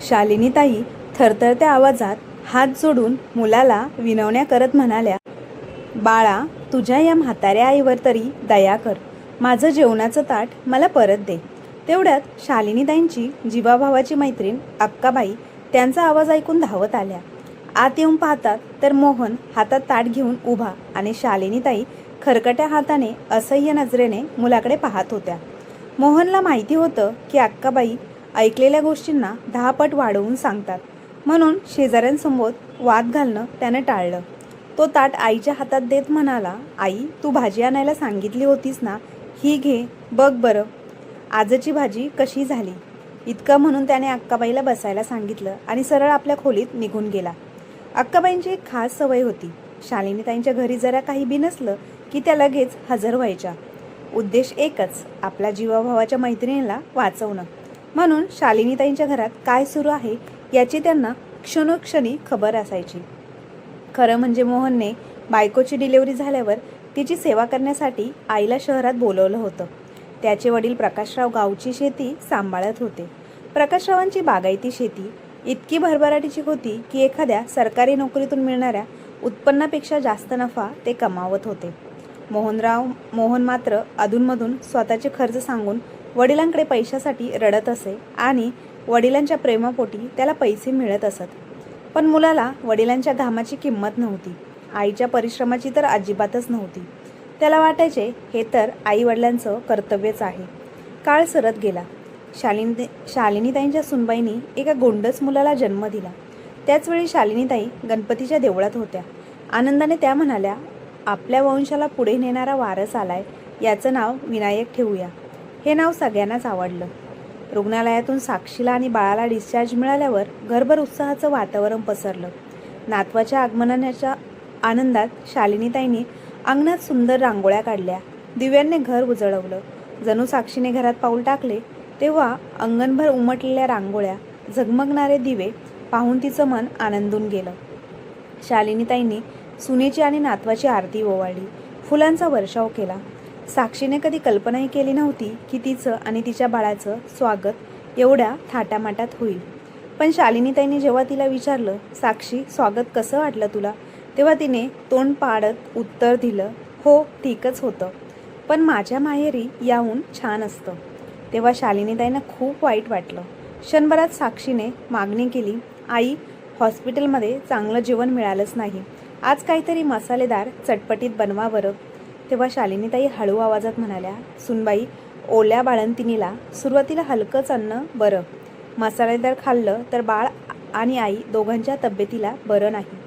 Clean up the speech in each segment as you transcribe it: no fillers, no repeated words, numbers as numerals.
शालिनीताई थरथरत्या आवाजात हात जोडून मुलाला विनवण्या करत म्हणाल्या, बाळा, तुझ्या या म्हाताऱ्या आईवर तरी दया कर. माझं जेवणाचं ताट मला परत दे. तेवढ्यात शालिनीताईंची जीवाभावाची मैत्रीण अक्काबाई त्यांचा आवाज ऐकून धावत आल्या. आत येऊन पाहतात तर मोहन हातात ताट घेऊन उभा आणि शालिनीताई खरकट्या हाताने असह्य नजरेने मुलाकडे पाहत होत्या. मोहनला माहिती होतं की अक्काबाई ऐकलेल्या गोष्टींना 10 पट वाढवून सांगतात, म्हणून शेजाऱ्यांसमोर वाद घालणं त्यानं टाळलं. तो ताट आईच्या हातात देत म्हणाला, आई, तू भाजी आणायला सांगितली होतीस ना, ही घे, बघ बरं आजची भाजी कशी झाली. इतकं म्हणून त्याने अक्काबाईला बसायला सांगितलं आणि सरळ आपल्या खोलीत निघून गेला. अक्काबाईंची एक खास सवय होती. शालिनीताईंच्या घरी जरा काही बी नसलं की त्या लगेच हजर व्हायच्या. उद्देश एकच, आपल्या जीवाभावाच्या मैत्रिणीला वाचवणं. म्हणून शालिनीताईंच्या घरात काय सुरू आहे याची त्यांना क्षणोक्षणी खबर असायची. खरं म्हणजे मोहनने बायकोची डिलिव्हरी झाल्यावर तिची सेवा करण्यासाठी आईला शहरात बोलवलं होतं. त्याचे वडील प्रकाशराव गावची शेती सांभाळत होते. प्रकाशरावांची बागायती शेती इतकी भरभराटीची होती की एखाद्या सरकारी नोकरीतून मिळणाऱ्या उत्पन्नापेक्षा जास्त नफा ते कमावत होते. मोहन मात्र अधूनमधून स्वतःचे खर्च सांगून वडिलांकडे पैशासाठी रडत असे आणि वडिलांच्या प्रेमापोटी त्याला पैसे मिळत असत. पण मुलाला वडिलांच्या घामाची किंमत नव्हती, आईच्या परिश्रमाची तर अजिबातच नव्हती. त्याला वाटायचे हे तर आई वडिलांचं कर्तव्यच आहे. काळ सरत गेला. शालिनीताईंच्या सुनबाईंनी एका गोंडस मुलाला जन्म दिला. त्याचवेळी शालिनीताई गणपतीच्या देवळात होत्या. आनंदाने त्या म्हणाल्या, आपल्या वंशाला पुढे नेणारा वारस आलाय, याचं नाव विनायक ठेवूया. हे नाव सगळ्यांनाच आवडलं. रुग्णालयातून साक्षीला आणि बाळाला डिस्चार्ज मिळाल्यावर घरभर उत्साहाचं वातावरण पसरलं. नातवाच्या आगमनाच्या आनंदात शालिनीताईंनी अंगणात सुंदर रांगोळ्या काढल्या. दिव्यांनी घर उजळवलं. जणू साक्षीने घरात पाऊल टाकले तेव्हा अंगणभर उमटलेल्या रांगोळ्या, झगमगणारे दिवे पाहून तिचं मन आनंदून गेलं. शालिनीताईंनी सुनेची आणि नातवाची आरती ओवाळली, फुलांचा वर्षाव केला. साक्षीने कधी कल्पनाही केली नव्हती की तिचं आणि तिच्या बाळाचं स्वागत एवढ्या थाटामाटात होईल. पण शालिनीताईंनी जेव्हा तिला विचारलं, साक्षी, स्वागत कसं वाटलं तुला, तेव्हा तिने तोंड पाडत उत्तर दिलं, हो, ठीकच होतं, पण माझ्या माहेरी याहून छान असतं. तेव्हा शालिनीताईंना खूप वाईट वाटलं. क्षणभरात साक्षीने मागणी केली, आई, हॉस्पिटलमध्ये चांगलं जेवण मिळालंच नाही, आज काहीतरी मसालेदार चटपटीत बनवा बरं. तेव्हा शालिनीताई हळू आवाजात म्हणाल्या, सुनबाई, ओल्या बाळंतिणीला सुरुवातीला हलकंच अन्न बरं. मसालेदार खाल्लं तर बाळ आणि आई दोघांच्या तब्येतीला बरं नाही.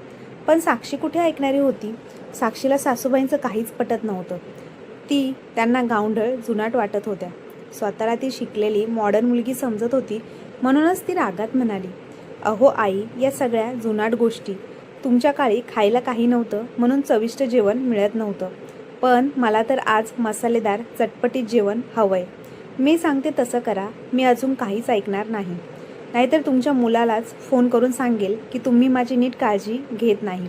पण साक्षी कुठे ऐकणारी होती. साक्षीला सासूबाईंचं काहीच पटत नव्हतं. ती त्यांना गावंढळ जुनाट वाटत होत्या. स्वतःला ती शिकलेली मॉडर्न मुलगी समजत होती. म्हणूनच ती रागात म्हणाली, अहो आई, या सगळ्या जुनाट गोष्टी. तुमच्या काळी खायला काही नव्हतं म्हणून चविष्ट जेवण मिळत नव्हतं, पण मला तर आज मसालेदार चटपटीत जेवण हवंय. मी सांगते तसं करा, मी अजून काहीच ऐकणार नाही. नाहीतर तुमच्या मुलालाच फोन करून सांगेल की तुम्ही माझी नीट काळजी घेत नाही.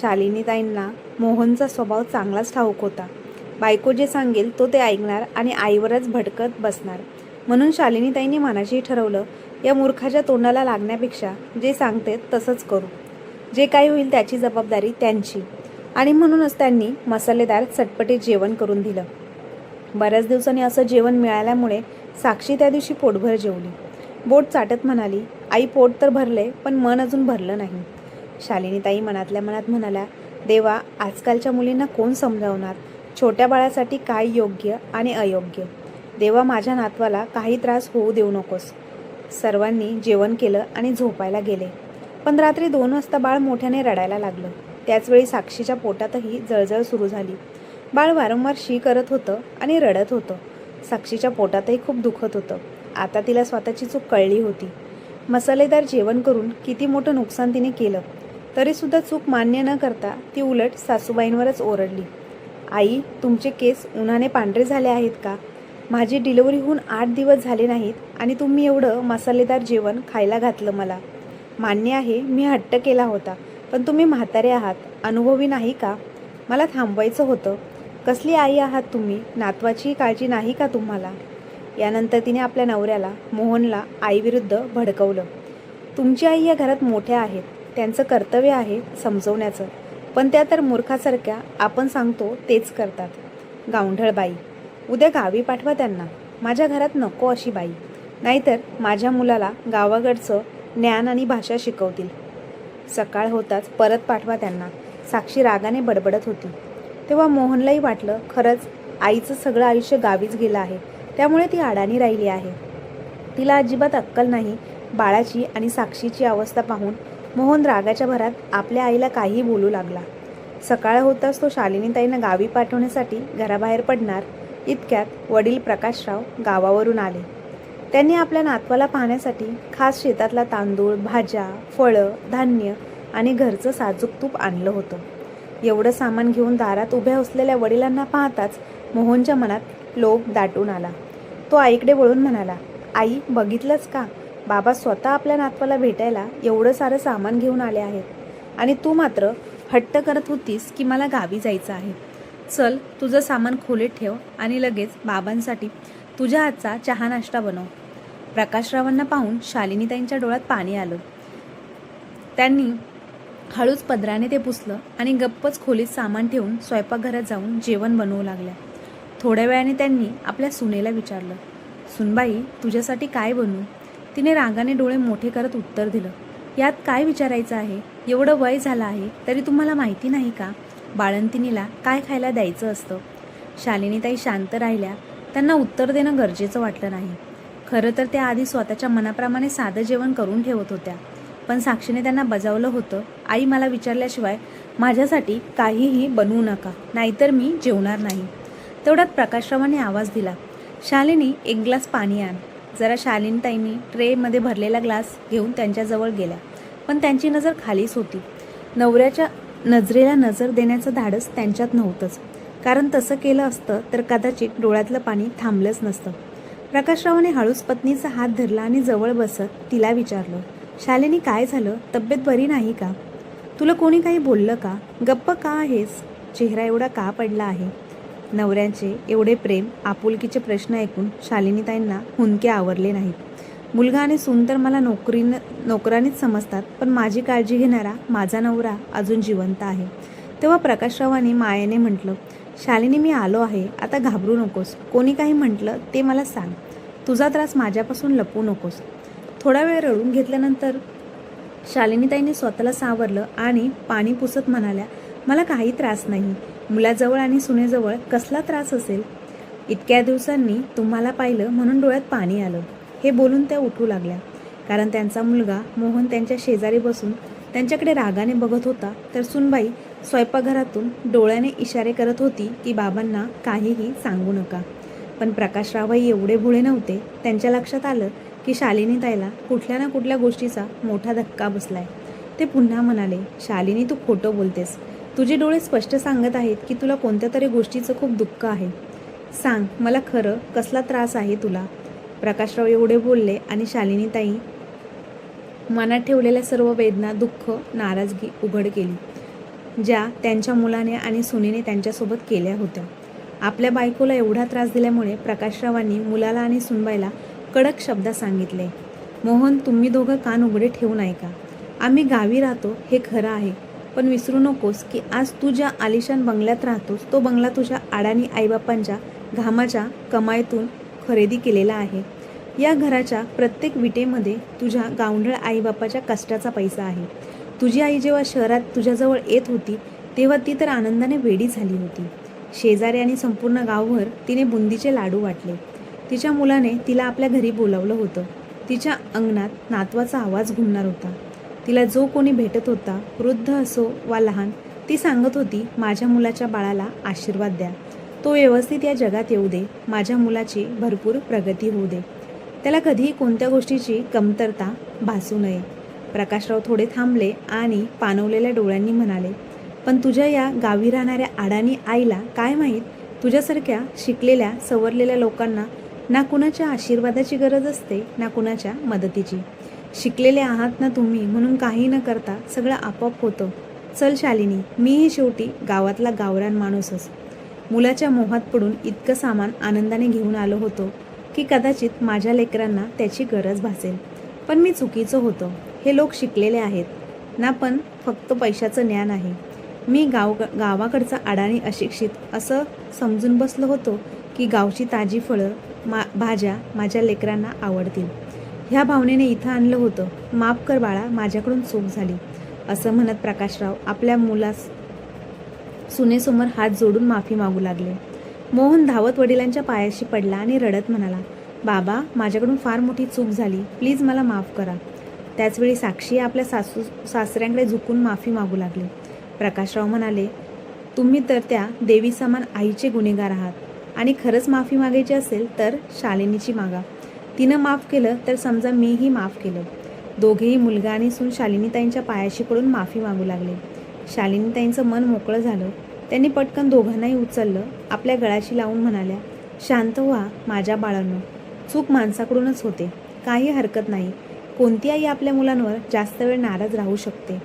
शालिनीताईंना मोहनचा स्वभाव चांगलाच ठाऊक होता. बायको जे सांगेल तो ते ऐकणार आणि आईवरच भडकत बसणार. म्हणून शालिनीताईंनी मनाशी ठरवलं, या मूर्खाच्या तोंडाला लागण्यापेक्षा जे सांगते तसंच करू. जे काही होईल त्याची जबाबदारी त्यांची. आणि म्हणूनच त्यांनी मसालेदार चटपटीत जेवण करून दिलं. बऱ्याच दिवसांनी असं जेवण मिळाल्यामुळे साक्षी त्या दिवशी पोटभर जेवली. बोट चाटत म्हणाली, आई, पोट तर भरले पण मन अजून भरलं नाही. शालिनीताई मनातल्या मनात म्हणाल्या, देवा, आजकालच्या मुलींना कोण समजावणार, छोट्या बाळासाठी काय योग्य आणि अयोग्य. देवा, माझ्या नातवाला काही त्रास होऊ देऊ नकोस. सर्वांनी जेवण केलं आणि झोपायला गेले. पण रात्री 2 वाजता बाळ मोठ्याने रडायला लागलं. त्याचवेळी साक्षीच्या पोटातही जळजळ सुरू झाली. बाळ वारंवार शी करत होतं आणि रडत होतं. साक्षीच्या पोटातही खूप दुखत होतं. आता तिला स्वतःची चूक कळली होती. मसालेदार जेवण करून किती मोठं नुकसान तिने केलं, तरीसुद्धा चूक मान्य न करता ती उलट सासूबाईंवरच ओरडली. आई, तुमचे केस उन्हाने पांढरे झाले आहेत का? माझी डिलिव्हरी होऊन 8 दिवस झाले नाहीत आणि तुम्ही एवढं मसालेदार जेवण खायला घातलं मला. मान्य आहे, मी हट्ट केला होता, पण तुम्ही म्हातारे आहात, अनुभवी नाही का? मला थांबवायचं होतं. कसली आई आहात तुम्ही? नातवाची काळजी नाही का तुम्हाला? यानंतर तिने आपल्या नवऱ्याला, मोहनला, आईविरुद्ध भडकवलं. तुमची आई या घरात मोठ्या आहेत, त्यांचं कर्तव्य आहे समजवण्याचं, पण त्या तर मूर्खासारख्या आपण सांगतो तेच करतात. गावंढळ बाई, उद्या गावी पाठवा त्यांना. माझ्या घरात नको अशी बाई, नाहीतर माझ्या मुलाला गावाकडचं ज्ञान आणि भाषा शिकवतील. सकाळ होताच परत पाठवा त्यांना, साक्षी रागाने बडबडत होती. तेव्हा मोहनलाही वाटलं, खरंच आईचं सगळं आयुष्य गावीच गेलं आहे, त्यामुळे ती अडाणी राहिली आहे. तिला अजिबात अक्कल नाही. बाळाची आणि साक्षीची अवस्था पाहून मोहन रागाच्या भरात आपल्या आईला काहीही बोलू लागला. सकाळ होताच तो शालिनीताईंना गावी पाठवण्यासाठी घराबाहेर पडणार इतक्यात वडील प्रकाशराव गावावरून आले. त्यांनी आपल्या नातवाला पाहण्यासाठी खास शेतातला तांदूळ, भाज्या, फळं, धान्य आणि घरचं साजूक तूप आणलं होतं. एवढं सामान घेऊन दारात उभ्या असलेल्या वडिलांना पाहताच मोहनच्या मनात लोभ दाटून आला. तो आईकडे वळून म्हणाला, आई, बघितलंच का? बाबा स्वतः आपल्या नातवाला भेटायला एवढं सारं सामान घेऊन आले आहेत, आणि तू मात्र हट्ट करत होतीस की मला गावी जायचं आहे. चल, तुझं सामान खोलीत ठेव आणि लगेच बाबांसाठी तुझ्या हातचा चहा नाश्ता बनव. प्रकाशरावांना पाहून शालिनीताईंच्या डोळ्यात पाणी आलं. त्यांनी हळूच पदराने ते पुसलं आणि गप्पच खोलीत सामान ठेवून स्वयंपाकघरात जाऊन जेवण बनवू लागल्या. थोड्या वेळाने त्यांनी आपल्या सुनेला विचारलं, सुनबाई, तुझ्यासाठी काय बनवू? तिने रागाने डोळे मोठे करत उत्तर दिलं, यात काय विचारायचं आहे? एवढं वय झालं आहे तरी तुम्हाला माहिती नाही का बाळंतिणीला काय खायला द्यायचं असतं? शालिनीताई शांत राहिल्या. त्यांना उत्तर देणं गरजेचं वाटलं नाही. खरं तर त्या आधी स्वतःच्या मनाप्रमाणे साधं जेवण करून ठेवत होत्या, पण साक्षीने त्यांना बजावलं होतं, आई, मला विचारल्याशिवाय माझ्यासाठी काहीही बनवू नका, नाहीतर मी जेवणार नाही. तेवढ्यात प्रकाशरावांनी आवाज दिला, शालिनी, एक ग्लास पाणी आण. जरा शालिनीताईंनी ट्रेमध्ये भरलेला ग्लास घेऊन त्यांच्याजवळ गेल्या, पण त्यांची नजर खालीच होती. नवऱ्याच्या नजरेला नजर देण्याचं धाडस त्यांच्यात नव्हतंच, कारण तसं केलं असतं तर कदाचित डोळ्यातलं पाणी थांबलंच नसतं. प्रकाशरावाने हळूच पत्नीचा हात धरला आणि जवळ बसत तिला विचारलं, शालिनी, काय झालं? तब्येत बरी नाही का? तुला कोणी काही बोललं का? गप्प का आहेस? चेहरा एवढा का पडला आहे? नवऱ्यांचे एवढे प्रेम, आपुलकीचे प्रश्न ऐकून शालिनीताईंना हुंदके आवरले नाहीत. मुलगा आणि सून तर मला नोकरानीच समजतात, पण माझी काळजी घेणारा माझा नवरा अजून जिवंत आहे. तेव्हा प्रकाशरावांनी मायेने म्हटलं, शालिनी, मी आलो आहे, आता घाबरू नकोस. कोणी काही म्हटलं ते मला सांग. तुझा त्रास माझ्यापासून लपवू नकोस. थोडा वेळ रडून घेतल्यानंतर शालिनीताईंनी स्वतःला सावरलं आणि पाणी पुसत म्हणाल्या, मला काही त्रास नाही. मुलाजवळ आणि सुनेजवळ कसला त्रास असेल? इतक्या दिवसांनी तुम्हाला पाहिलं म्हणून डोळ्यात पाणी आलं. हे बोलून त्या उठू लागल्या, कारण त्यांचा मुलगा मोहन त्यांच्या शेजारी बसून त्यांच्याकडे रागाने बघत होता, तर सुनबाई स्वयंपाकघरातून डोळ्याने इशारे करत होती की बाबांना काहीही सांगू नका. पण प्रकाशरावही एवढे भोळे नव्हते. त्यांच्या लक्षात आलं की शालिनीताईला कुठल्या ना कुठल्या गोष्टीचा मोठा धक्का बसलाय. ते पुन्हा म्हणाले, शालिनी, तू खोटं बोलतेस. तुझे डोळे स्पष्ट सांगत आहेत की तुला कोणत्या तरी गोष्टीचं खूप दुःख आहे. सांग मला खरं, कसला त्रास आहे तुला? प्रकाशराव एवढे बोलले आणि शालिनीताई मनात ठेवलेल्या सर्व वेदना, दुःख, नाराजगी उघड केली, ज्या त्यांच्या मुलाने आणि सुनेने त्यांच्यासोबत केल्या होत्या. आपल्या बायकोला एवढा त्रास दिल्यामुळे प्रकाशरावांनी मुलाला आणि सुनबाईला कडक शब्दात सांगितले, मोहन, तुम्ही दोघं कान उघडे ठेवून ऐका. आम्ही गावी राहतो हे खरं आहे, पण विसरू नकोस की आज तू ज्या आलिशान बंगल्यात राहतोस तो बंगला तुझ्या अडाणी आईबापांच्या घामाच्या कमाईतून खरेदी केलेला आहे. या घराच्या प्रत्येक विटेमध्ये तुझ्या गावंढळ आईबापाच्या कष्टाचा पैसा आहे. तुझी आई जेव्हा शहरात तुझ्याजवळ येत होती तेव्हा ती तर आनंदाने वेडी झाली होती. शेजारी आणि संपूर्ण गावभर तिने बुंदीचे लाडू वाटले. तिच्या मुलाने तिला आपल्या घरी बोलावलं होतं. तिच्या अंगणात नातवाचा आवाज घुमणार होता. तिला जो कोणी भेटत होता, वृद्ध असो वा लहान, ती सांगत होती, माझ्या मुलाच्या बाळाला आशीर्वाद द्या. तो व्यवस्थित या जगात येऊ दे. माझ्या मुलाची भरपूर प्रगती होऊ दे. त्याला कधीही कोणत्या गोष्टीची कमतरता भासू नये. प्रकाशराव थोडे थांबले आणि पाणवलेल्या डोळ्यांनी म्हणाले, पण तुझ्या या गावी राहणाऱ्या अडाणी आईला काय माहीत, तुझ्यासारख्या शिकलेल्या सवरलेल्या लोकांना ना कुणाच्या आशीर्वादाची गरज असते ना कुणाच्या मदतीची. शिकलेले आहात ना तुम्ही, म्हणून काही न करता सगळं आपोआप होतं. चल शालिनी, मीही शेवटी गावातला गावरान माणूसच. मुलाच्या मोहात पडून इतकं सामान आनंदाने घेऊन आलो होतो की कदाचित माझ्या लेकरांना त्याची गरज भासेल, पण मी चुकीचं होतं हे लोक शिकलेले आहेत ना, पण फक्त पैशाचं ज्ञान आहे. मी गावाकडचा अडाणी अशिक्षित असं समजून बसलो होतो की गावची ताजी फळं भाज्या माझ्या लेकरांना आवडतील. ह्या भावनेने इथं आणलं होतं. माफ कर बाळा, माझ्याकडून चूक झाली, असं म्हणत प्रकाशराव आपल्या सुनेसमोर हात जोडून माफी मागू लागले. मोहन धावत वडिलांच्या पायाशी पडला आणि रडत म्हणाला, बाबा, माझ्याकडून फार मोठी चूक झाली, प्लीज मला माफ करा. त्याचवेळी साक्षी आपल्या सासऱ्यांकडे झुकून माफी मागू लागली. प्रकाशराव म्हणाले, तुम्ही तर त्या देवी समान आईचे गुन्हेगार आहात आणि खरंच माफी मागायची असेल तर शालिनीची मागा. तिनं माफ केलं तर समजा मीही माफ केलं. दोघेही मुलगा आणि सून शालिनीताईंच्या पायाशी पडून माफी मागू लागले. शालिनीताईंचं मन मोकळं झालं. त्यांनी पटकन दोघांनाही उचललं, आपल्या गळ्याशी लावून म्हणाल्या, शांत व्हा माझ्या बाळांनो, चूक माणसाकडूनच होते, काही हरकत नाही. कोणती आई आपल्या मुलांवर जास्त वेळ नाराज राहू शकते.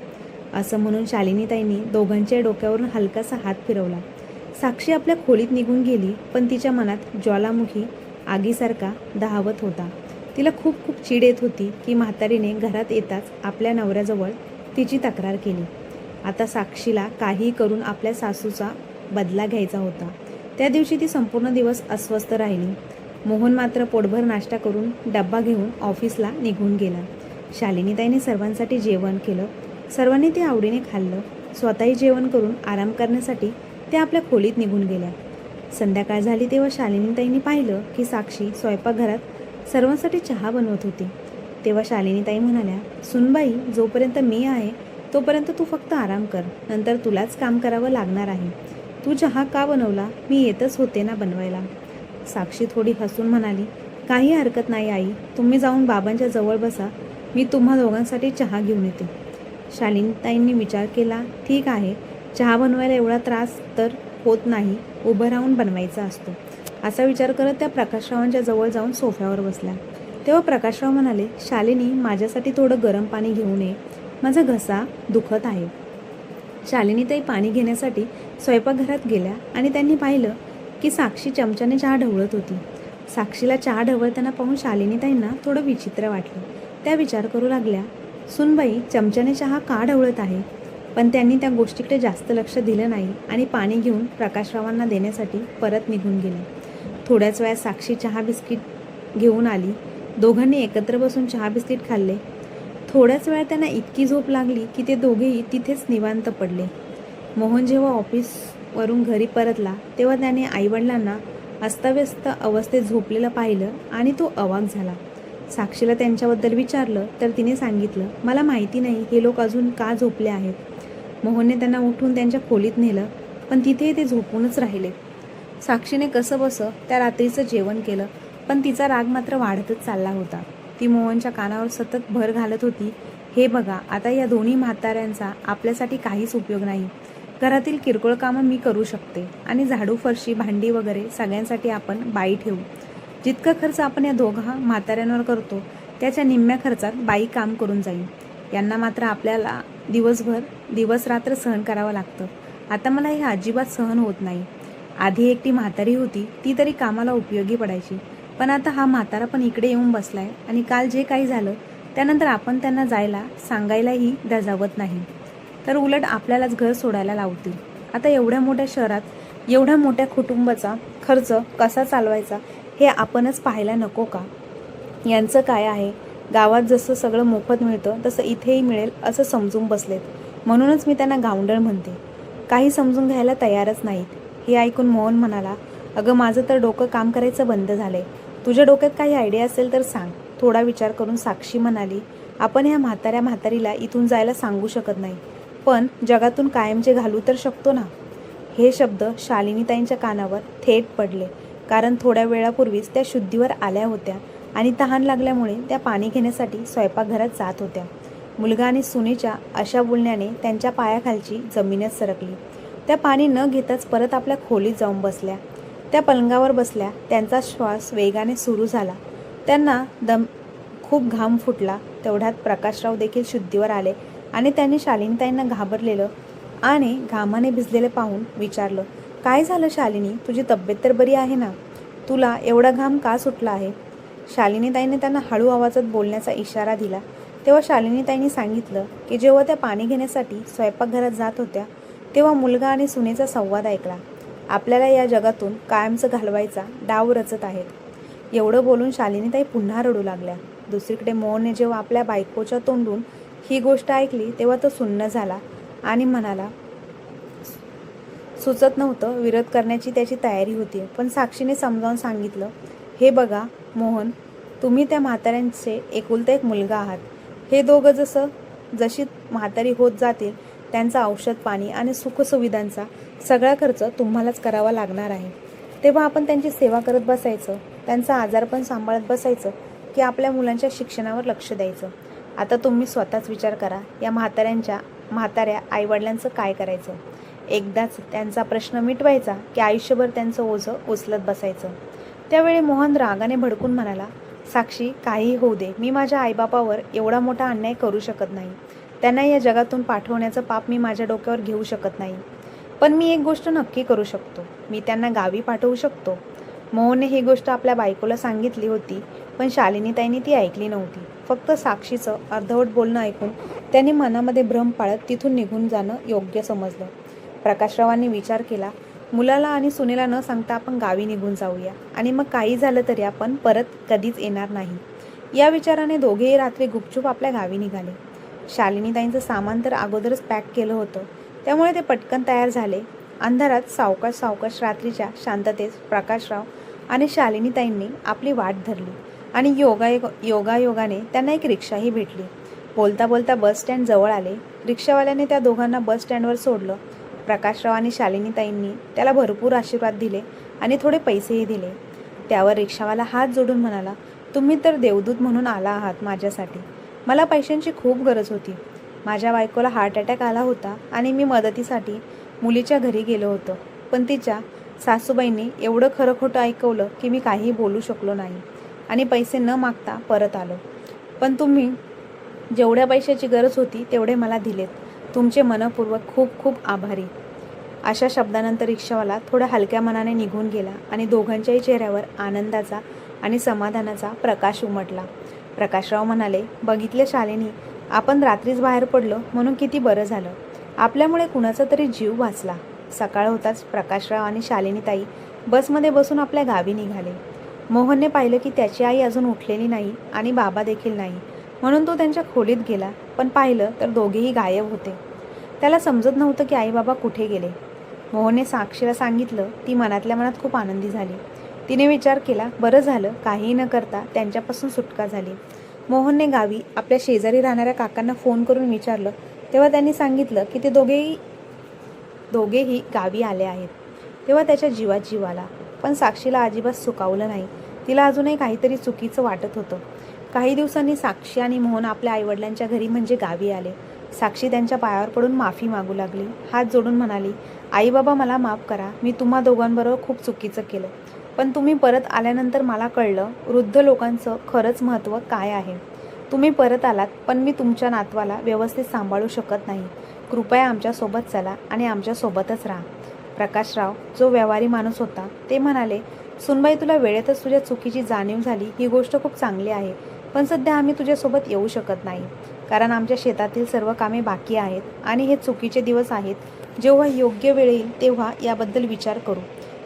असं म्हणून शालिनीताईंनी दोघांच्या डोक्यावरून हलकासा हात फिरवला. साक्षी आपल्या खोलीत निघून गेली, पण तिच्या मनात ज्वालामुखी आगीसारखा दहावत होता. तिला खूप खूप चीड येत होती की म्हातारीने घरात येताच आपल्या नवऱ्याजवळ तिची तक्रार केली. आता साक्षीला काहीही करून आपल्या सासूचा बदला घ्यायचा होता. त्या दिवशी ती संपूर्ण दिवस अस्वस्थ राहिली. मोहन मात्र पोटभर नाश्ता करून डब्बा घेऊन ऑफिसला निघून गेला. शालिनीताईने सर्वांसाठी जेवण केलं. सर्वांनी ते आवडीने खाल्लं. स्वतःही जेवण करून आराम करण्यासाठी त्या आपल्या खोलीत निघून गेल्या. संध्याकाळ झाली तेव्हा शालिनीताईंनी पाहिलं की साक्षी स्वयंपाकघरात सर्वांसाठी चहा बनवत होती. तेव्हा शालिनीताई म्हणाल्या, सुनबाई, जोपर्यंत मी आहे तोपर्यंत तू फक्त आराम कर, नंतर तुलाच काम करावं लागणार आहे. तू चहा का बनवला? मी येतच होते ना बनवायला. साक्षी थोडी हसून म्हणाली, काही हरकत नाही आई, तुम्ही जाऊन बाबांच्या जवळ बसा, मी तुम्हा दोघांसाठी चहा घेऊन येते. शालिनीताईंनी विचार केला, ठीक आहे, चहा बनवायला एवढा त्रास तर होत नाही, उभं राहून बनवायचा असतो. असा विचार करत त्या प्रकाशरावांच्या जवळ जाऊन सोफ्यावर बसल्या. तेव्हा प्रकाशराव म्हणाले, शालिनी, माझ्यासाठी थोडं गरम पाणी घेऊन ये, माझा घसा दुखत आहे. शालिनीताई पाणी घेण्यासाठी स्वयंपाकघरात गेल्या आणि त्यांनी पाहिलं की साक्षी चमच्याने चहा ढवळत होती. साक्षीला चहा ढवळताना पाहून शालिनीताईंना थोडं विचित्र वाटलं. त्या विचार करू लागल्या, सुनबाई चमच्याने चहा का ढवळत आहे? पण त्यांनी त्या गोष्टीकडे जास्त लक्ष दिलं नाही आणि पाणी घेऊन प्रकाशरावांना देण्यासाठी परत निघून गेले. थोड्याच वेळात साक्षी चहा बिस्किट घेऊन आली. दोघांनी एकत्र बसून चहा बिस्किट खाल्ले. थोड्याच वेळात त्यांना इतकी झोप लागली की ते दोघेही तिथेच निवांत पडले. मोहन जेव्हा ऑफिसवरून घरी परतला तेव्हा त्याने आईवडिलांना अस्ताव्यस्त अवस्थेत झोपलेलं पाहिलं आणि तो अवाक झाला. साक्षीला त्यांच्याबद्दल विचारलं तर तिने सांगितलं, मला माहिती नाही हे लोक अजून का झोपले आहेत. मोहनने त्यांना उठून त्यांच्या खोलीत नेलं, पण तिथे ते झोपूनच राहिले. साक्षीने कसं बसं त्या रात्रीचं जेवण केलं, पण तिचा राग मात्र वाढतच चालला होता. ती मोहनच्या कानावर सतत भर घालत होती, हे बघा, आता या दोन्ही म्हाताऱ्यांचा आपल्यासाठी काहीच उपयोग नाही. घरातील किरकोळ कामं मी करू शकते आणि झाडू, फरशी, भांडी वगैरे सगळ्यांसाठी आपण बाई ठेवू. जितका खर्च आपण या दोघा म्हाताऱ्यांवर करतो त्याच्या निम्म्या खर्चात बाई काम करून जाईल. यांना मात्र आपल्याला दिवस रात्र सहन करावं लागतं. आता मला हे अजिबात सहन होत नाही. आधी एकटी म्हातारी होती, ती तरी कामाला उपयोगी पडायची, पण आता हा म्हातारा पण इकडे येऊन बसलाय आणि काल जे काही झालं त्यानंतर आपण त्यांना जायला सांगायलाही धजावत नाही, तर उलट आपल्यालाच घर सोडायला लावतील. आता एवढ्या मोठ्या शहरात एवढ्या मोठ्या कुटुंबाचा खर्च कसा चालवायचा हे आपणच पाहायला नको का? यांचं काय आहे, गावात जसं सगळं मोफत मिळतं तसं इथेही मिळेल असं समजून बसलेत. म्हणूनच मी त्यांना गावंढळ म्हणते. काही समजून घ्यायला तयारच नाहीत. हे ऐकून मोहन म्हणाला, अगं माझं तर डोकं काम करायचं बंद झालंय. तुझ्या डोक्यात काही आयडिया असेल तर सांग. थोडा विचार करून साक्षी म्हणाली, आपण ह्या म्हातारीला इथून जायला सांगू शकत नाही, पण जगातून कायमचे घालू तर शकतो ना. हे शब्द शालिनीताईंच्या कानावर थेट पडले, कारण थोड्या वेळापूर्वीच त्या शुद्धीवर आल्या होत्या आणि तहान लागल्यामुळे त्या पाणी घेण्यासाठी स्वयंपाकघरात जात होत्या. मुलगा आणि सुनेच्या अशा बोलण्याने त्यांच्या पायाखालची जमीनच सरकली. त्या पाणी न घेताच परत आपल्या खोलीत जाऊन बसल्या. त्या पलंगावर बसल्या. त्यांचा श्वास वेगाने सुरू झाला. त्यांना खूप घाम फुटला. तेवढ्यात प्रकाशराव देखील शुद्धीवर आले आणि त्यांनी शालिनीताईंना घाबरलेलं आणि घामाने भिजलेले पाहून विचारलं, काय झालं शालिनी, तुझी तब्येत तर बरी आहे ना? तुला एवढा घाम का सुटला आहे? शालिनीताईने त्यांना हळू आवाजात बोलण्याचा इशारा दिला तेव्हा शालिनीताईंनी सांगितलं की जेव्हा त्या पाणी घेण्यासाठी स्वयंपाकघरात जात होत्या तेव्हा मुलगा आणि सुनेचा संवाद ऐकला. आपल्याला या जगातून कायमचं घालवायचा डाव रचत आहेत. एवढं बोलून शालिनीताई पुन्हा रडू लागल्या. दुसरीकडे मोहनने जेव्हा आपल्या बायकोच्या तोंडून ही गोष्ट ऐकली तेव्हा तो सुन्न झाला आणि म्हणाला. सुचत नव्हतं, विरोध करण्याची त्याची तयारी होती. पण साक्षीने समजावून सांगितलं, हे बघा मोहन, तुम्ही त्या म्हाताऱ्यांचे एकुलता एक मुलगा आहात. हे दोघं जशी म्हातारी होत जातील त्यांचा औषध पाणी आणि सुखसुविधांचा सगळा खर्च तुम्हालाच करावा लागणार आहे. तेव्हा आपण त्यांची सेवा करत बसायचं, त्यांचा आजारपण सांभाळत बसायचं की आपल्या मुलांच्या शिक्षणावर लक्ष द्यायचं. आता तुम्ही स्वतःच विचार करा, या म्हाताऱ्या आईवडिलांचं काय करायचं? एकदाच त्यांचा प्रश्न मिटवायचा की आयुष्यभर त्यांचं ओझं उचलत बसायचं? त्यावेळी मोहन रागाने भडकून म्हणाला, साक्षी, काहीही होऊ दे, मी माझ्या आईबापावर एवढा मोठा अन्याय करू शकत नाही. त्यांना या जगातून पाठवण्याचं पाप मी माझ्या डोक्यावर घेऊ शकत नाही. पण मी एक गोष्ट नक्की करू शकतो, मी त्यांना गावी पाठवू शकतो. मोहनने ही गोष्ट आपल्या बायकोला सांगितली होती, पण शालिनीताईंनी ती ऐकली नव्हती. फक्त साक्षीचं अर्धवट बोलणं ऐकून त्यांनी मनामध्ये भ्रम पाळत तिथून निघून जाणं योग्य समजलं. प्रकाशरावांनी विचार केला, मुलाला आणि सुनेला न सांगता आपण गावी निघून जाऊया आणि मग काही झालं तरी आपण परत कधीच येणार नाही. या विचाराने दोघेही रात्री गुपचूप आपल्या गावी निघाले. शालिनीताईंचं सामान तर अगोदरच पॅक केलं होतं, त्यामुळे ते पटकन तयार झाले. अंधारात सावकाश सावकाश रात्रीच्या शांततेत प्रकाशराव आणि शालिनीताईंनी आपली वाट धरली आणि योगायोगाने त्यांना एक रिक्षाही भेटली. बोलता बोलता बस स्टँड जवळ आले. रिक्षावाल्याने त्या दोघांना बस स्टँडवर सोडलं. प्रकाशराव आणि शालिनीताईंनी त्याला भरपूर आशीर्वाद दिले आणि थोडे पैसेही दिले. त्यावर रिक्षावाला हात जोडून म्हणाला, तुम्ही तर देवदूत म्हणून आला आहात माझ्यासाठी. मला पैशांची खूप गरज होती. माझ्या बायकोला हार्ट अटॅक आला होता आणि मी मदतीसाठी मुलीच्या घरी गेलो होतो. पण तिच्या सासूबाईंनी एवढं खरं खोटं ऐकवलं की मी काहीही बोलू शकलो नाही आणि पैसे न मागता परत आलो. पण तुम्ही जेवढ्या पैशाची गरज होती तेवढे मला दिलेत. तुमचे मनपूर्वक खूप खूप आभारी. अशा शब्दानंतर रिक्षावाला थोड्या हलक्या मनाने निघून गेला आणि दोघांच्याही चेहऱ्यावर आनंदाचा आणि समाधानाचा प्रकाश उमटला. प्रकाशराव म्हणाले, बघितले शालिनी, आपण रात्रीच बाहेर पडलो म्हणून किती बरं झालं. आपल्यामुळे कुणाचा तरी जीव वाचला. सकाळ होताच प्रकाशराव आणि शालिनीताई बसमध्ये बसून आपल्या गावी निघाले. मोहनने पाहिलं की त्याची आई अजून उठलेली नाही आणि बाबा देखील नाही, म्हणून तो त्यांच्या खोलीत गेला. पण पाहिलं तर दोघेही गायब होते. त्याला समजत नव्हतं की आई बाबा कुठे गेले. मोहनने साक्षीला सांगितलं. ती मनातल्या मनात खूप आनंदी झाली. तिने विचार केला, बरं झालं काही न करता त्यांच्यापासून सुटका झाली. मोहनने गावी आपल्या शेजारी राहणाऱ्या काकांना फोन करून विचारलं. तेव्हा त्यांनी सांगितलं की ते दोघेही गावी आले आहेत. तेव्हा त्याच्या जीवात जीव आला. पण साक्षीला अजिबात सुखावलं नाही. तिला अजूनही काहीतरी चुकीचं वाटत होतं. काही दिवसांनी साक्षी आणि मोहन आपल्या आईवडिलांच्या घरी म्हणजे गावी आले. साक्षी त्यांच्या पायावर पडून माफी मागू लागली. हात जोडून म्हणाली, आई बाबा मला माफ करा, मी तुम्हा दोघांबरोबर खूप चुकीचं केलं. पण तुम्ही परत आल्यानंतर मला कळलं वृद्ध लोकांचं खरंच महत्त्व काय आहे. तुम्ही परत आलात, पण मी तुमच्या नातवाला व्यवस्थित सांभाळू शकत नाही. कृपया आमच्यासोबत चला आणि आमच्यासोबतच राहा. प्रकाशराव जो व्यवहारी माणूस होता ते म्हणाले, सुनबाई, तुला वेळेतच तुझ्या चुकीची जाणीव झाली ही गोष्ट खूप चांगली आहे. पण सध्या आम्ही तुझ्यासोबत येऊ शकत नाही, कारण आमच्या शेतातील सर्व कामे बाकी आहेत आणि हे चुकीचे दिवस आहेत. जेव्हा योग्य वेळ येईल तेव्हा याबद्दल विचार करू.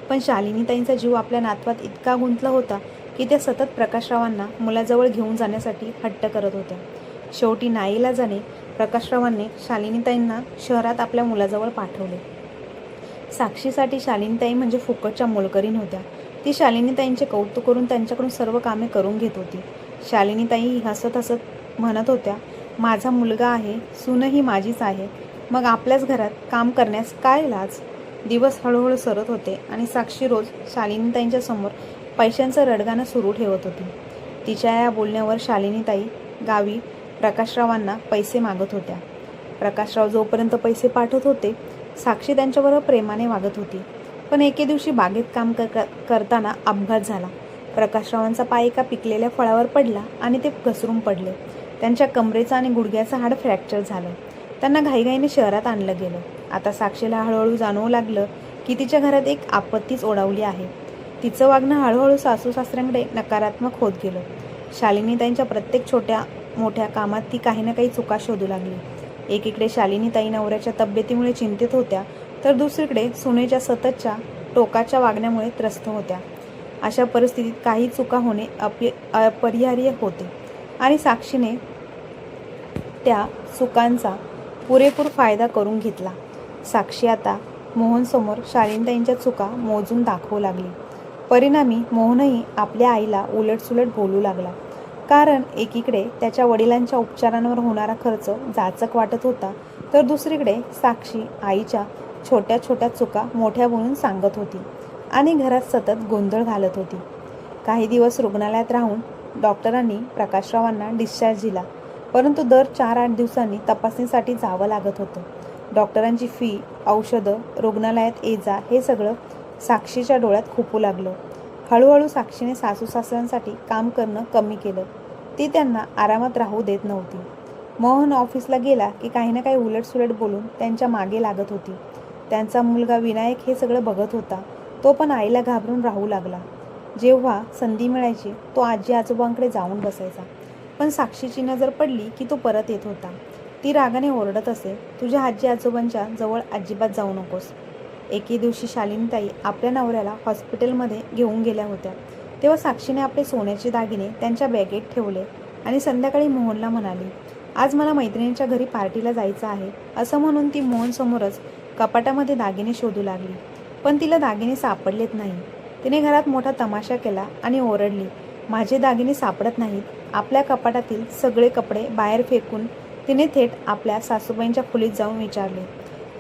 पण शालिनीताईंचा जीव आपल्या नातवात इतका गुंतला होता की त्या सतत प्रकाशरावांना मुलाजवळ घेऊन जाण्यासाठी हट्ट करत होत्या. शेवटी नाईलाजाने प्रकाशरावांनी शालिनीताईंना शहरात आपल्या मुलाजवळ पाठवले. साक्षीसाठी शालिनीताई म्हणजे फुकटच्या मोलकरीण होत्या. ती शालिनीताईंचे कौतुक करून त्यांच्याकडून सर्व कामे करून घेत होती. शालिनीताई हसत हसत म्हणत होत्या, माझा मुलगा आहे, सूनही माझीच आहे, मग आपल्याच घरात काम करण्यास काय लाज. दिवस हळूहळू सरत होते आणि साक्षी रोज शालिनीताईंच्या समोर पैशांचं रडगाणं सुरू ठेवत होती. तिच्या या बोलण्यावर शालिनीताई गावी प्रकाशरावांना पैसे मागत होत्या. प्रकाशराव जोपर्यंत पैसे पाठवत होते, साक्षी त्यांच्याबरोबर प्रेमाने वागत होती. पण एके दिवशी बागेत काम करताना अपघात झाला. प्रकाशरावांचा पाय एका पिकलेल्या फळावर पडला आणि ते घसरून पडले. त्यांच्या कमरेचं आणि गुडघ्याचं हाड फ्रॅक्चर झालं. त्यांना घाईघाईने शहरात आणलं गेलं. आता साक्षीला हळूहळू जाणवू लागलं की तिच्या घरात एक आपत्तीच ओढावली आहे. तिचं वागणं हळूहळू सासू सासऱ्यांकडे नकारात्मक होत गेलं. शालिनीताईंच्या प्रत्येक छोट्या मोठ्या कामात ती काही ना काही चुका शोधू लागली. एकीकडे शालिनीताई नवऱ्याच्या तब्येतीमुळे चिंतित होत्या, तर दुसरीकडे सुनेच्या सततच्या टोकाच्या वागण्यामुळे त्रस्त होत्या. अशा परिस्थितीत काही चुका होणे अपरिहार्य होते आणि साक्षीने त्या चुकांचा पुरेपूर फायदा करून घेतला. साक्षी आता मोहनसमोर शालिनीताईंच्या चुका मोजून दाखवू लागली. परिणामी मोहनही आपल्या आईला उलटसुलट बोलू लागला. कारण एकीकडे त्याच्या वडिलांच्या उपचारांवर होणारा खर्च जाचक वाटत होता, तर दुसरीकडे साक्षी आईच्या छोट्या छोट्या चुका मोठ्या बोलून सांगत होती आणि घरात सतत गोंधळ घालत होती. काही दिवस रुग्णालयात राहून डॉक्टरांनी प्रकाशरावांना डिस्चार्ज दिला, परंतु दर 4-8 दिवसांनी तपासणीसाठी जावं लागत होतं. डॉक्टरांची फी, औषधं, रुग्णालयात ये-जा हे सगळं साक्षीच्या डोळ्यात खुपू लागलं. हळूहळू साक्षीने सासू-सासऱ्यांसाठी काम करणं कमी केलं. ती त्यांना आरामात राहू देत नव्हती. मोहन ऑफिसला गेला की काही ना काही उलटसुलट बोलून त्यांच्या मागे लागत होती. त्यांचा मुलगा विनायक हे सगळं बघत होता. तो पण आईला घाबरून राहू लागला. जेव्हा संधी मिळायची तो आजी आजोबांकडे जाऊन बसायचा, पण साक्षीची नजर पडली की तो परत येत होता. ती रागाने ओरडत असे, तुझ्या आजी आजोबांच्या जवळ अजिबात जाऊ नकोस. एके दिवशी शालिनीताई आपल्या नवऱ्याला हॉस्पिटलमध्ये घेऊन गेल्या होत्या. तेव्हा साक्षीने आपले सोन्याचे दागिने त्यांच्या बॅगेत ठेवले आणि संध्याकाळी मोहनला म्हणाली, आज मला मैत्रिणींच्या घरी पार्टीला जायचं आहे. असं म्हणून ती मोहनसमोरच कपाटामध्ये दागिने शोधू लागली, पण तिला दागिने सापडलेत नाही. तिने घरात मोठा तमाशा केला आणि ओरडली, माझे दागिने सापडत नाहीत. आपल्या कपाटातील सगळे कपडे बाहेर फेकून तिने थेट आपल्या सासूबाईंच्या खोलीत जाऊन विचारले,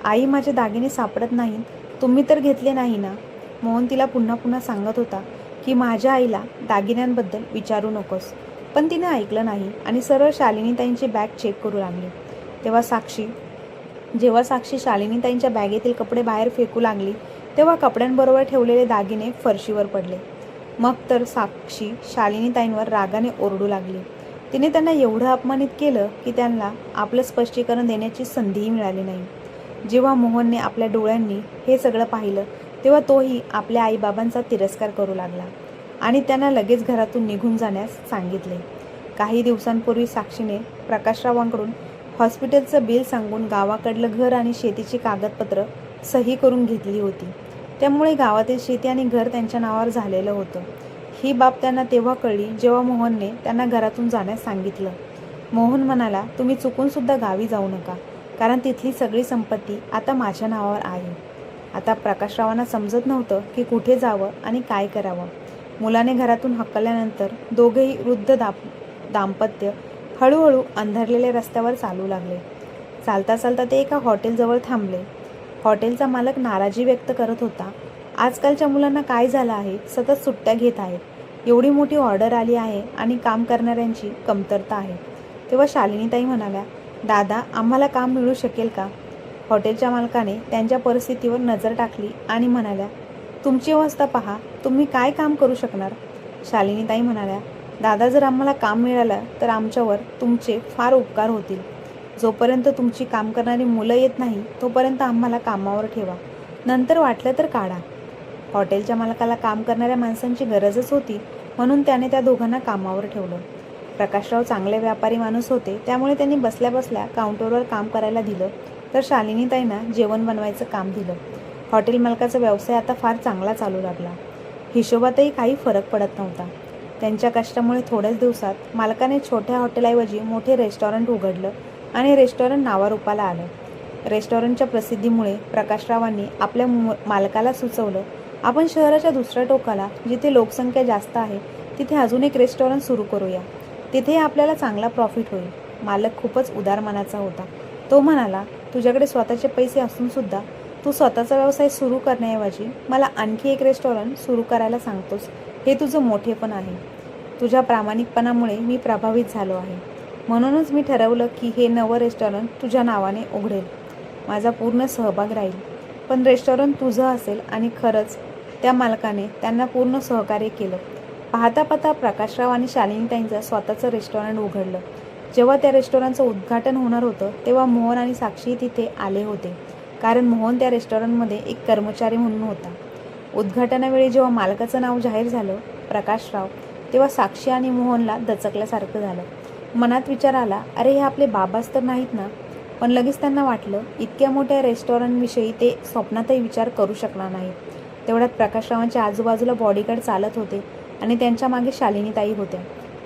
आई माझे दागिने सापडत नाहीत, तुम्ही तर घेतले नाही ना. मोहन तिला पुन्हा पुन्हा सांगत होता की माझ्या आईला दागिन्यांबद्दल विचारू नकोस, पण तिने ऐकलं नाही आणि सरळ शालिनीताईंची बॅग चेक करू लागली. जेव्हा साक्षी शालिनीताईंच्या बॅगेतील कपडे बाहेर फेकू लागली, तेव्हा कपड्यांबरोबर ठेवलेले दागिने फरशीवर पडले. मग तर साक्षी शालिनीताईंवर रागाने ओरडू लागली. तिने त्यांना एवढं अपमानित केलं की त्यांना आपलं स्पष्टीकरण देण्याची संधीही मिळाली नाही. जेव्हा मोहनने आपल्या डोळ्यांनी हे सगळं पाहिलं, तेव्हा तोही आपल्या आईबाबांचा तिरस्कार करू लागला आणि त्यांना लगेच घरातून निघून जाण्यास सांगितले. काही दिवसांपूर्वी साक्षीने प्रकाशरावांकडून हॉस्पिटलचं बिल सांगून गावाकडलं घर आणि शेतीची कागदपत्र सही करून घेतली होती. त्यामुळे गावातील शेती आणि घर त्यांच्या नावावर झालेलं होतं. ही बाब त्यांना तेव्हा कळली जेव्हा मोहनने त्यांना घरातून जाण्यास सांगितलं. मोहन म्हणाला, तुम्ही चुकूनसुद्धा गावी जाऊ नका, कारण तिथली सगळी संपत्ती आता माझ्या नावावर आहे. आता प्रकाशरावांना समजत नव्हतं की कुठे जावं आणि काय करावं. मुलाने घरातून हकलल्यानंतर दोघेही वृद्ध दाम्पत्य हळूहळू अंधारलेल्या रस्त्यावर चालू लागले. चालता चालता ते एका हॉटेलजवळ थांबले. हॉटेलचा मालक नाराजी व्यक्त करत होता. आजकालच्या मुलांना काय झालं आहे, सतत सुट्ट्या घेत आहेत. एवढी मोठी ऑर्डर आली आहे आणि काम करणाऱ्यांची कमतरता आहे. तेव्हा शालिनीताई म्हणाल्या, दादा आम्हाला काम मिळू शकेल का? हॉटेलच्या मालकाने त्यांच्या परिस्थितीवर नजर टाकली आणि म्हणाल्या, तुमची अवस्था पहा, तुम्ही काय काम करू शकणार? शालिनीताई म्हणाल्या, दादा जर आम्हाला काम मिळालं तर आमच्यावर तुमचे फार उपकार होतील. जोपर्यंत तुमची काम करणारी मुलं येत नाही तोपर्यंत आम्हाला कामावर ठेवा, नंतर वाटलं तर काढा. हॉटेलच्या मालकाला काम करणाऱ्या माणसांची गरजच होती, म्हणून त्याने त्या दोघांना कामावर ठेवलं. प्रकाशराव चांगले व्यापारी माणूस होते, त्यामुळे त्यांनी बसल्या बसल्या काउंटरवर काम करायला दिलं, तर शालिनीताईंना जेवण बनवायचं काम दिलं. हॉटेल मालकाचा व्यवसाय आता फार चांगला चालू लागला. हिशोबातही काही फरक पडत नव्हता. त्यांच्या कष्टामुळे थोड्याच दिवसात मालकाने छोट्या हॉटेलऐवजी मोठे रेस्टॉरंट उघडलं आणि रेस्टॉरंट नावारूपाला आलं. रेस्टॉरंटच्या प्रसिद्धीमुळे प्रकाशरावांनी आपल्या मालकाला सुचवलं, आपण शहराच्या दुसऱ्या टोकाला जिथे लोकसंख्या जास्त आहे तिथे अजून एक रेस्टॉरंट सुरू करूया, तिथे आपल्याला चांगला प्रॉफिट होईल. मालक खूपच उदार मनाचा होता. तो म्हणाला, तुझ्याकडे स्वतःचे पैसे असूनसुद्धा तू स्वतःचा व्यवसाय सुरू करण्याऐवजी मला आणखी एक रेस्टॉरंट सुरू करायला सांगतोस, हे तुझं मोठेपण आहे. तुझ्या प्रामाणिकपणामुळे मी प्रभावित झालो आहे. म्हणूनच मी ठरवलं की हे नवं रेस्टॉरंट तुझ्या नावाने उघडेल. माझा पूर्ण सहभाग राहील, पण रेस्टॉरंट तुझं असेल. आणि खरंच त्या मालकाने त्यांना पूर्ण सहकार्य केलं. पाहता पाहता प्रकाशराव आणि शालिनीताईंचं स्वतःचं रेस्टॉरंट उघडलं. जेव्हा त्या रेस्टॉरंटचं उद्घाटन होणार होतं तेव्हा मोहन आणि साक्षी तिथे आले होते, कारण मोहन त्या रेस्टॉरंटमध्ये एक कर्मचारी म्हणून होता. उद्घाटनावेळी जेव्हा मालकाचं नाव जाहीर झालं प्रकाशराव, तेव्हा साक्षी आणि मोहनला दचकल्यासारखं झालं. मनात विचार आला, अरे हे आपले बाबाच तर नाहीत ना. पण लगेच त्यांना वाटलं, इतक्या मोठ्या रेस्टॉरंटविषयी ते स्वप्नातही विचार करू शकणार नाहीत. तेवढ्यात प्रकाशरावांच्या आजूबाजूला बॉडीगार्ड चालत होते आणि त्यांच्या मागे शालिनीताई होत्या.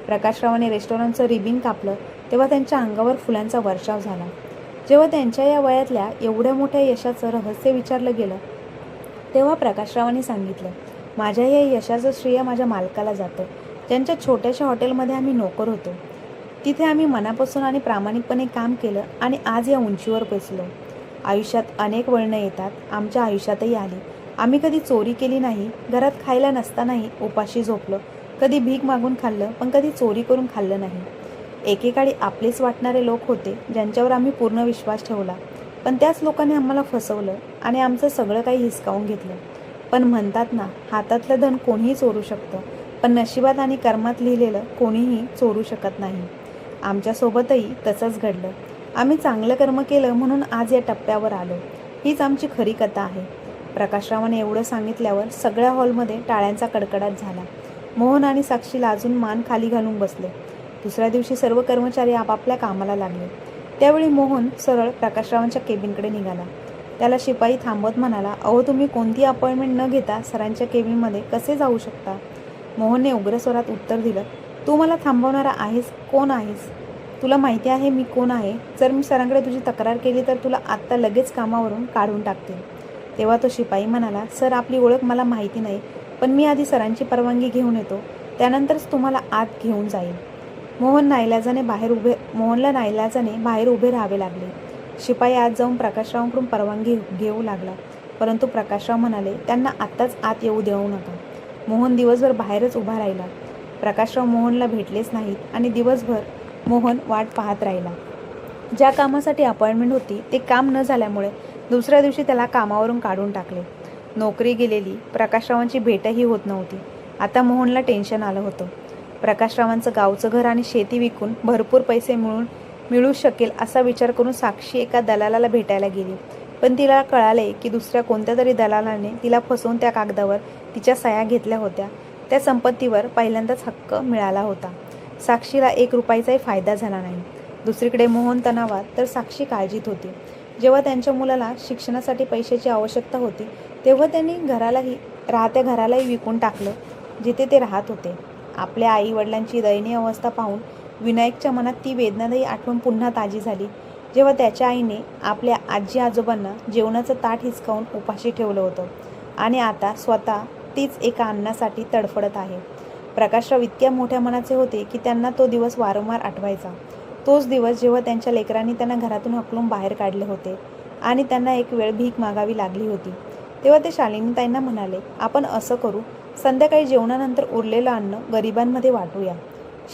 प्रकाशरावांनी रेस्टॉरंटचं रिबिन कापलं तेव्हा त्यांच्या अंगावर फुलांचा वर्षाव झाला. जेव्हा त्यांच्या या वयातल्या एवढ्या मोठ्या यशाचं रहस्य विचारलं गेलं तेव्हा प्रकाशरावांनी सांगितलं, माझ्या या यशाचं श्रेय माझ्या मालकाला जातं, ज्यांच्या छोट्याशा हॉटेलमध्ये आम्ही नोकर होतो. तिथे आम्ही मनापासून आणि प्रामाणिकपणे काम केलं आणि आज या उंचीवर पोचलो. आयुष्यात अनेक वळणं येतात, आमच्या आयुष्यातही आली. आम्ही कधी चोरी केली नाही, घरात खायला नसतानाही उपाशी झोपलो, कधी भीक मागून खाल्लं पण कधी चोरी करून खाल्लं नाही. एकेकाळी आपलेच वाटणारे लोक होते ज्यांच्यावर आम्ही पूर्ण विश्वास ठेवला, पण त्याच लोकांनी आम्हाला फसवलं आणि आमचं सगळं काही हिसकावून घेतलं. पण म्हणतात ना, हातातलं धन कोणीही चोरू शकतं, पण नशिबात आणि कर्मात लिहिलेलं कोणीही चोरू शकत नाही. आमच्यासोबतही तसंच घडलं. आम्ही चांगलं कर्म केलं म्हणून आज या टप्प्यावर आलो. हीच आमची खरी कथा आहे. प्रकाशरावाने एवढं सांगितल्यावर सगळ्या हॉलमध्ये टाळ्यांचा कडकडाट झाला. मोहन आणि साक्षी लाजून मान खाली घालून बसले. दुसऱ्या दिवशी सर्व कर्मचारी आपापल्या कामाला लागले. त्यावेळी मोहन सरळ प्रकाशरावांच्या केबिनकडे निघाला. त्याला शिपाई थांबवत म्हणाला, अहो तुम्ही कोणती अपॉइंटमेंट न घेता सरांच्या केबिनमध्ये कसे जाऊ शकता? मोहनने उग्र स्वरात उत्तर दिलं, तू मला थांबवणारा आहेस? कोण आहेस? तुला माहिती आहे मी कोण आहे? जर मी सरांकडे तुझी तक्रार केली तर तुला आत्ता लगेच कामावरून काढून टाकतील. तेव्हा तो शिपाई म्हणाला, सर आपली ओळख मला माहिती नाही, पण मी आधी सरांची परवानगी घेऊन येतो, त्यानंतरच तुम्हाला आत घेऊन जाईल. मोहनला नाईलाजाने बाहेर उभे राहावे लागले. शिपाई आत जाऊन प्रकाशरावांकडून परवानगी घेऊ लागला, परंतु प्रकाशराव म्हणाले, त्यांना आत्ताच आत येऊ देऊ नका. मोहन दिवसभर बाहेरच उभा राहिला. प्रकाशराव मोहनला भेटलेच नाहीत आणि दिवसभर मोहन वाट पाहत राहिला. ज्या कामासाठी अपॉइंटमेंट होती ते काम न झाल्यामुळे दुसऱ्या दिवशी त्याला कामावरून काढून टाकले. नोकरी गेलेली प्रकाशरावांची भेटही होत नव्हती. आता मोहनला टेन्शन आलं होतं. प्रकाशरावांचं गावचं घर आणि शेती विकून भरपूर पैसे मिळू शकेल असा विचार करून साक्षी एका दलालाला भेटायला गेली, पण तिला कळाले की दुसऱ्या कोणत्या तरी दलालाने तिला फसवून त्या कागदावर तिच्या सह्या घेतल्या होत्या. त्या संपत्तीवर पहिल्यांदाच हक्क मिळाला होता. साक्षीला 1 रुपयाचाही फायदा झाला नाही. दुसरीकडे मोहन तणावात तर साक्षी काळजीत होती. जेव्हा त्यांच्या मुलाला शिक्षणासाठी पैशाची आवश्यकता होती तेव्हा त्यांनी राहत्या घरालाही विकून टाकलं जिथे ते राहत होते. आपल्या आई वडिलांची दयनीय अवस्था पाहून विनायकच्या मनात ती वेदनादायी आठवण पुन्हा ताजी झाली, जेव्हा त्याच्या आईने आपल्या आजी आजोबांना जेवणाचं ताट हिसकावून उपाशी ठेवलं होतं आणि आता स्वतः तीच एका अन्नासाठी तडफडत आहे. प्रकाशराव इतक्या मोठ्या मनाचे होते की त्यांना तो दिवस वारंवार आठवायचा. तोच दिवस जेव्हा त्यांच्या लेकरांनी त्यांना घरातून हकलून बाहेर काढले होते आणि त्यांना एक वेळ भीक मागावी लागली होती. तेव्हा ते शालिनीताईंना म्हणाले, आपण असं करू, संध्याकाळी जेवणानंतर उरलेलं अन्न गरिबांमध्ये वाटूया.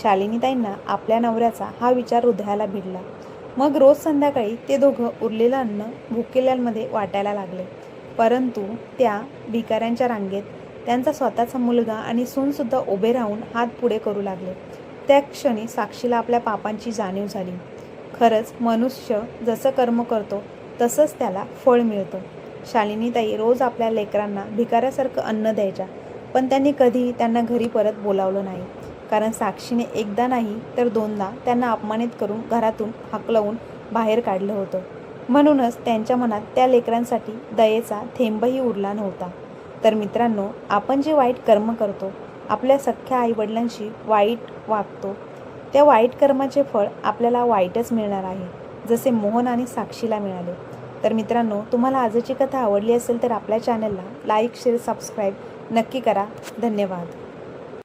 शालिनीताईंना आपल्या नवऱ्याचा हा विचार हृदयाला भिडला. मग रोज संध्याकाळी ते दोघं उरलेलं अन्न भुकेल्यांमध्ये वाटायला लागले. परंतु त्या भिकाऱ्यांच्या रांगेत त्यांचा स्वतःचा मुलगा आणि सूनसुद्धा उभे राहून हात पुढे करू लागले. त्या क्षणी साक्षीला आपल्या पापांची जाणीव झाली. खरंच मनुष्य जसं कर्म करतो तसंच त्याला फळ मिळतं. शालिनीताई रोज आपल्या लेकरांना भिकाऱ्यासारखं अन्न द्यायच्या, पण त्यांनी कधी त्यांना घरी परत बोलावलं नाही, कारण साक्षीने एकदा नाही तर 2दा त्यांना अपमानित करून घरातून हाकलवून बाहेर काढलं होतं. म्हणूनच त्यांच्या मनात त्या लेकरांसाठी दयेचा थेंबही उरला नव्हता. तर मित्रांनो, आपण जे वाईट कर्म करतो, आपल्या सख्ख्या आईवडिलांशी वाईट वागतो, त्या वाईट कर्माचे फळ आपल्याला वाईटच मिळणार आहे, जसे मोहन आणि साक्षीला मिळाले. तर मित्रांनो, तुम्हाला आजची कथा आवडली असेल तर आपल्या चॅनलला लाईक, शेअर, सबस्क्राईब नक्की करा. धन्यवाद.